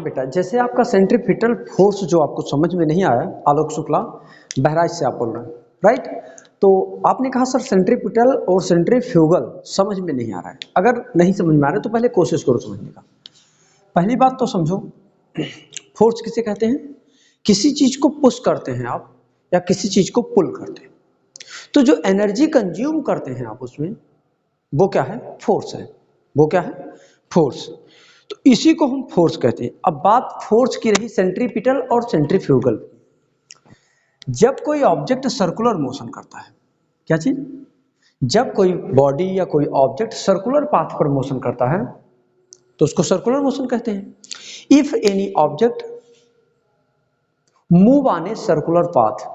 हाँ बेटा, जैसे आपका सेंट्रीपिटल फोर्स जो आपको समझ में नहीं आया, आलोक शुक्ला बहराइच से आप बोल रहे हैं, राइट। तो आपने कहा सर सेंट्रीपिटल और सेंट्रीफ्यूगल समझ में नहीं आ रहा है। अगर नहीं समझ में आ रहा है तो पहले कोशिश करो समझने का। पहली बात तो समझो, फोर्स किसे कहते हैं? किसी चीज को पुश करते हैं आप या किसी चीज को पुल करते हैं, तो जो एनर्जी कंज्यूम करते हैं आप उसमें, वो क्या है? फोर्स है। वो क्या है? फोर्स। तो इसी को हम फोर्स कहते हैं। अब बात फोर्स की रही सेंट्रीपिटल और सेंट्रीफ्यूगल। जब कोई ऑब्जेक्ट सर्कुलर मोशन करता है, क्या चीज? जब कोई बॉडी या कोई ऑब्जेक्ट सर्कुलर पाथ पर मोशन करता है तो उसको सर्कुलर मोशन कहते हैं। If any object move on a circular path,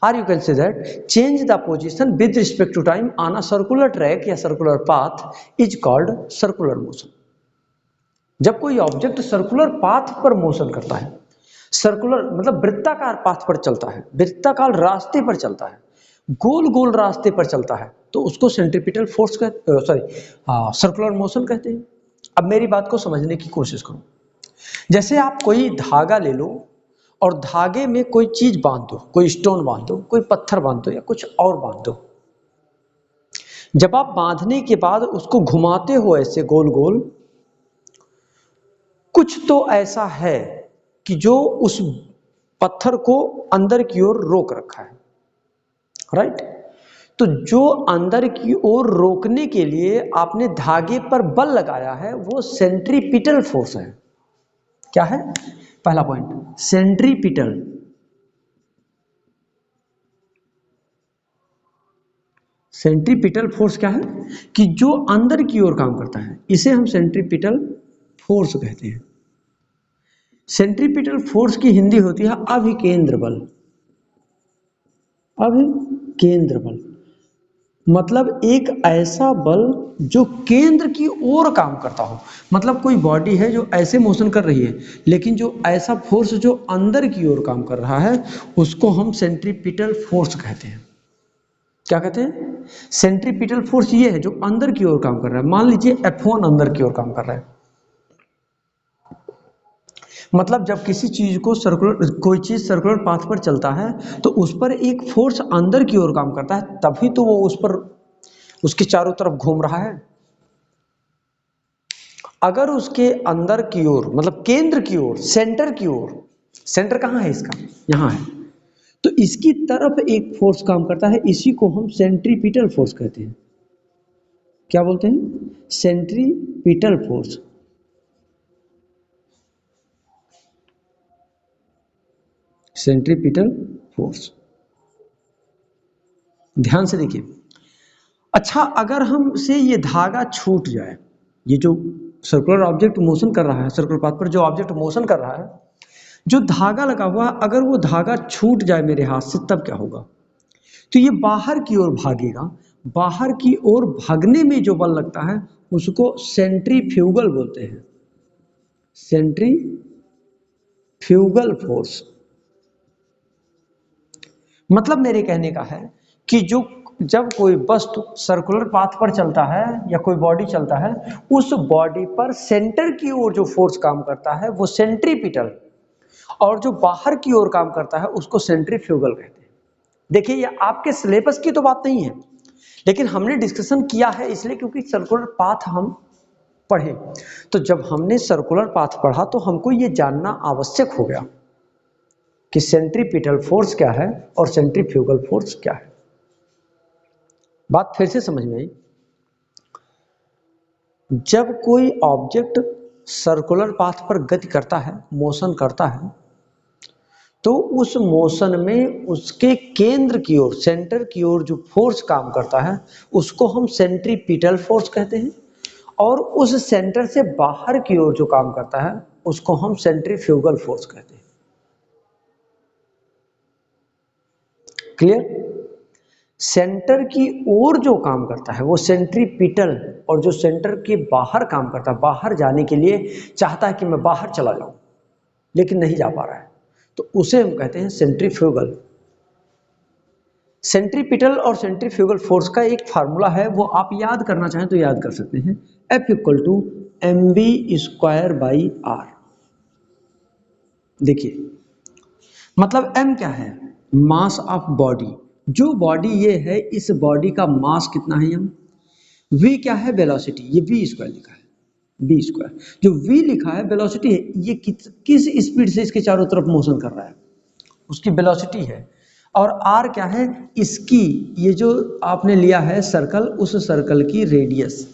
or you can say that change the position with respect to time on a circular track या circular path is called circular motion। जब कोई object circular path पर motion करता है, circular मतलब वृत्ताकार path पर चलता है, वृत्ताकार रास्ते पर चलता है, गोल गोल रास्ते पर चलता है, तो उसको सेंट्रीपिटल फोर्स कहते, सर्कुलर मोशन कहते हैं। अब मेरी बात को समझने की कोशिश करो। जैसे आप कोई धागा ले लो और धागे में कोई चीज बांध दो, कोई स्टोन बांध दो, कोई पत्थर बांध दो या कुछ और बांध दो। जब आप बांधने के बाद उसको घुमाते हो ऐसे गोल गोल, कुछ तो ऐसा है कि जो उस पत्थर को अंदर की ओर रोक रखा है, राइट। तो जो अंदर की ओर रोकने के लिए आपने धागे पर बल लगाया है वो सेंट्रीपिटल फोर्स है। क्या है? पहला पॉइंट सेंट्रीपिटल। सेंट्रीपिटल फोर्स क्या है? कि जो अंदर की ओर काम करता है, इसे हम सेंट्रीपिटल फोर्स कहते हैं। सेंट्रीपिटल फोर्स की हिंदी होती है अभिकेंद्र बल। अभिकेंद्र बल मतलब एक ऐसा बल जो केंद्र की ओर काम करता हो। मतलब कोई बॉडी है जो ऐसे मोशन कर रही है, लेकिन जो ऐसा फोर्स जो अंदर की ओर काम कर रहा है उसको हम सेंट्रीपिटल फोर्स कहते हैं। क्या कहते हैं? सेंट्रीपिटल फोर्स ये है जो अंदर की ओर काम कर रहा है। मान लीजिए F1 अंदर की ओर काम कर रहा है, मतलब जब किसी चीज को सर्कुलर, कोई चीज सर्कुलर पाथ पर चलता है तो उस पर एक फोर्स अंदर की ओर काम करता है, तभी तो वो उस पर उसके चारों तरफ घूम रहा है। अगर उसके अंदर की ओर मतलब केंद्र की ओर, सेंटर की ओर, सेंटर कहाँ है इसका? यहाँ है, तो इसकी तरफ एक फोर्स काम करता है, इसी को हम सेंट्रीपिटल फोर्स कहते हैं। क्या बोलते हैं? Centripetal force. सेंट्रीपिटल फोर्स, ध्यान से देखिए। अच्छा, अगर हमसे ये धागा छूट जाए, ये जो सर्कुलर ऑब्जेक्ट मोशन कर रहा है, सर्कुलर पाथ पर जो ऑब्जेक्ट मोशन कर रहा है, जो धागा लगा हुआ, अगर वो धागा छूट जाए मेरे हाथ से, तब क्या होगा? तो ये बाहर की ओर भागेगा। बाहर की ओर भागने में जो बल लगता है उसको सेंट्रीफ्यूगल बोलते हैं। Centrifugal force. मतलब मेरे कहने का है कि जो जब कोई वस्तु सर्कुलर पाथ पर चलता है या कोई बॉडी चलता है, उस बॉडी पर सेंटर की ओर जो फोर्स काम करता है वो सेंट्रीपिटल, और जो बाहर की ओर काम करता है उसको सेंट्रीफ्यूगल कहते हैं। देखिए, ये आपके सिलेबस की तो बात नहीं है, लेकिन हमने डिस्कशन किया है इसलिए क्योंकि सर्कुलर पाथ हम पढ़े। तो जब हमने सर्कुलर पाथ पढ़ा तो हमको ये जानना आवश्यक हो गया कि सेंट्रीपिटल फोर्स क्या है और सेंट्रीफ्यूगल फोर्स क्या है। बात फिर से समझ में आई। जब कोई ऑब्जेक्ट सर्कुलर पाथ पर गति करता है, मोशन करता है, तो उस मोशन में उसके केंद्र की ओर, सेंटर की ओर जो फोर्स काम करता है उसको हम सेंट्रीपिटल फोर्स कहते हैं, और उस सेंटर से बाहर की ओर जो काम करता है उसको हम सेंट्रीफ्यूगल फोर्स कहते हैं। क्लियर? सेंटर की ओर जो काम करता है वो सेंट्रीपिटल, और जो सेंटर के बाहर काम करता है, बाहर जाने के लिए चाहता है कि मैं बाहर चला जाऊं लेकिन नहीं जा पा रहा है, तो उसे हम कहते हैं सेंट्रीफ्यूगल। सेंट्रीपिटल और सेंट्रीफ्यूगल फोर्स का एक फार्मूला है, वो आप याद करना चाहें तो याद कर सकते हैं। F = mv² / r। देखिए, मतलब m क्या है, मास ऑफ बॉडी। जो बॉडी ये है, इस बॉडी का मास कितना है m। v क्या है, वेलोसिटी, ये v स्क्वायर लिखा है, v स्क्वायर। जो v लिखा है वेलोसिटी है, ये किस स्पीड से इसके चारों तरफ मोशन कर रहा है, उसकी वेलोसिटी है। और r क्या है, इसकी, ये जो आपने लिया है सर्कल, उस सर्कल की रेडियस।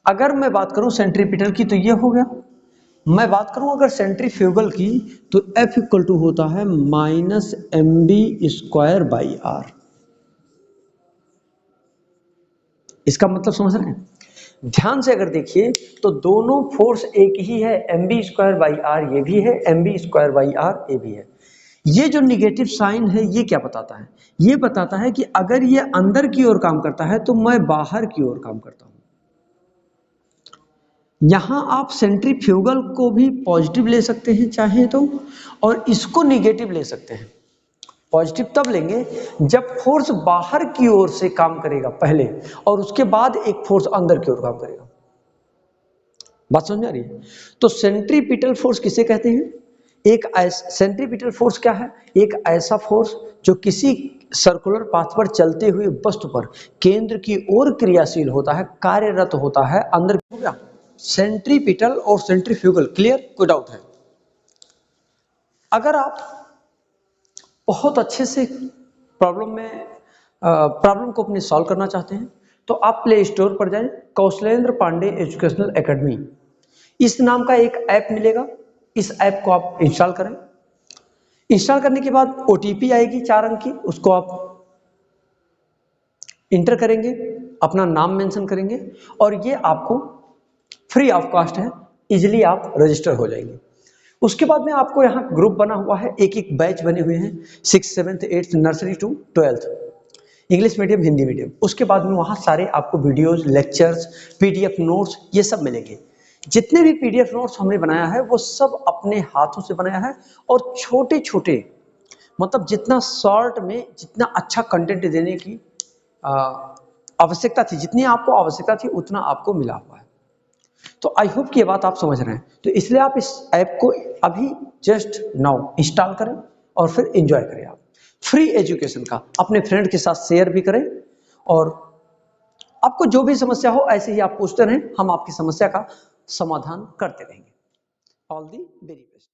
अगर मैं बात करूं सेंट्रीपिटल की तो ये हो गया। मैं बात करूं अगर सेंट्रीफ्यूगल की तो F इक्वल टू होता है -mv² r। इसका मतलब समझ रहे हैं, ध्यान से अगर देखिए तो दोनों फोर्स एक ही है, mv² ये भी है, mv² ये भी है। ये जो निगेटिव साइन है ये क्या बताता है, ये बताता है कि अगर ये अंदर की ओर काम करता है तो मैं बाहर की ओर काम करता हूं। यहां आप सेंट्रीफ्यूगल को भी पॉजिटिव ले सकते हैं चाहे तो, और इसको निगेटिव ले सकते हैं। पॉजिटिव तब लेंगे जब फोर्स बाहर की ओर से काम करेगा पहले, और उसके बाद एक फोर्स अंदर की ओर काम करेगा। बात समझ में आ रही है। तो सेंट्रीपिटल फोर्स किसे कहते हैं, एक सेंट्रीपिटल फोर्स क्या है, एक ऐसा फोर्स जो किसी सर्कुलर पाथ पर चलते हुए वस्तु पर केंद्र की ओर क्रियाशील होता है, कार्यरत होता है, अंदर हो गया। सेंट्रीपिटल और सेंट्रीफ्यूगल, क्लियर, कोई डाउट है। अगर आप बहुत अच्छे से प्रॉब्लम को अपने सॉल्व करना चाहते हैं तो आप प्ले स्टोर पर जाएं, कौशलेंद्र पांडे एजुकेशनल एकेडमी, इस नाम का एक ऐप मिलेगा। इस ऐप को आप इंस्टॉल करें। इंस्टॉल करने के बाद ओटीपी आएगी 4 अंक की, उसको आप इंटर करेंगे, अपना नाम मेंशन करेंगे, और ये आपको फ्री ऑफ कॉस्ट है, इजिली आप रजिस्टर हो जाएंगे। उसके बाद में आपको यहाँ ग्रुप बना हुआ है, एक एक बैच बने हुए हैं, 6th 7th 8th nursery to 12th, English medium Hindi medium. उसके बाद में वहाँ सारे आपको वीडियोस, लेक्चर्स, पीडीएफ नोट्स ये सब मिलेंगे। जितने भी पीडीएफ नोट्स हमने बनाया है वो सब अपने हाथों से बनाया है, और छोटे छोटे, मतलब जितना शॉर्ट में जितना अच्छा कंटेंट देने की आवश्यकता थी, जितनी आपको आवश्यकता थी उतना आपको मिला हुआ है। तो आई होप कि ये बात आप समझ रहे हैं। तो इसलिए आप इस ऐप को अभी जस्ट नाउ इंस्टॉल करें और फिर एंजॉय करें। आप फ्री एजुकेशन का अपने फ्रेंड के साथ शेयर भी करें, और आपको जो भी समस्या हो ऐसे ही आप पूछते रहें, हम आपकी समस्या का समाधान करते रहेंगे। All the very best.